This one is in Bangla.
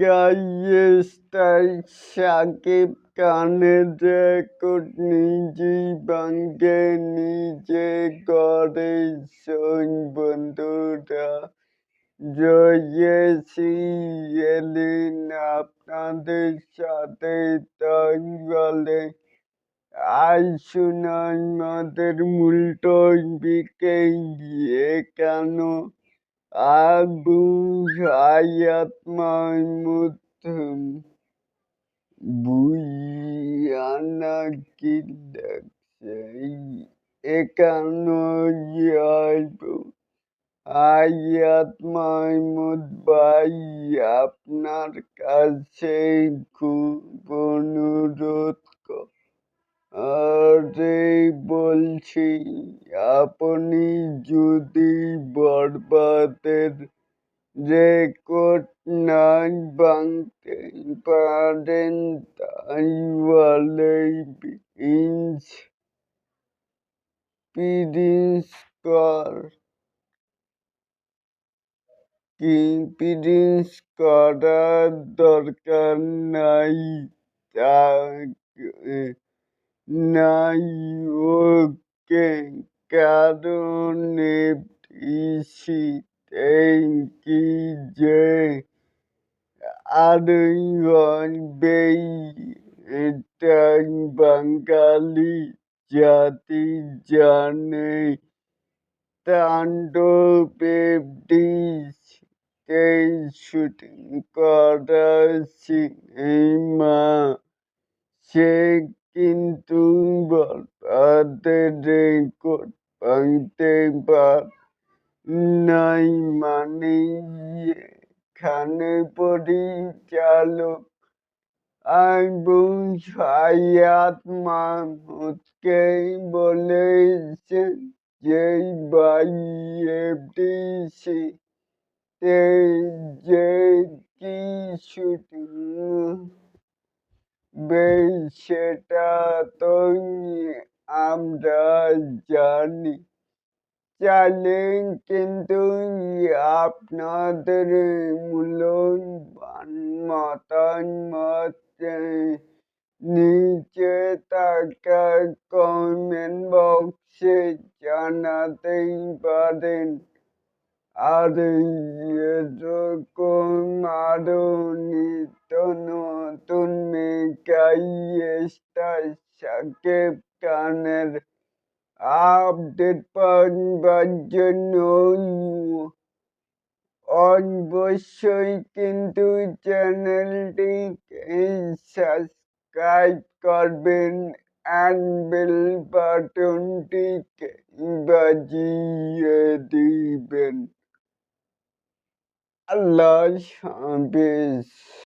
গাইস্টার শাকিব খানের রেকর্ড নিজেই ভাঙে নিজে গড়ে বন্ধুরা রয়েছি এলিন আপনাদের সাথে তাই বলে আসুন আমাদের মূল টপিকে গিয়ে কেন আবু হায়াত মাহমুদ বুইয়ানা কি লাগছে একান্ন আবু হায়াত মাহমুদ ভাই আপনার কাছে খুব অনুরোধ আরে বলছি আপনি যদি বরবাদের রেকর্ড নাই ভাঙতে পারেন তাহলে প্রিন্স করার দরকার নাই নাই ওকে কারণ এফডিসি কি যে আরই হবেই এটাই বাঙালি জাতি জানে তাণ্ডব এফডিসিতে শুটিং করা সিনেমা সে কিন্তু বরবাদের রেকর্ড ভাঙতে নাই মানে এখানে পরিচালক আবু হায়াত মাহমুদকে বলেছেন যে ভাই এফডিসি তে যে কি শুটিং সেটা তো আমরা জানি চাইলে কিন্তু আপনাদের মূল্যবান মতামত নিচে থাকা কমেন্ট বক্সে জানাতেই পারেন আর এরকম আরো নিত্য নতুন গাইস্টার শাকিব খানের আপডেট পাওয়ার জন্য অবশ্যই কিন্তু চ্যানেলটিকে সাবস্ক্রাইব করবেন and বেল বাটনটিকে বাজিয়ে দিবেন। আল্লাহ হাফেজ।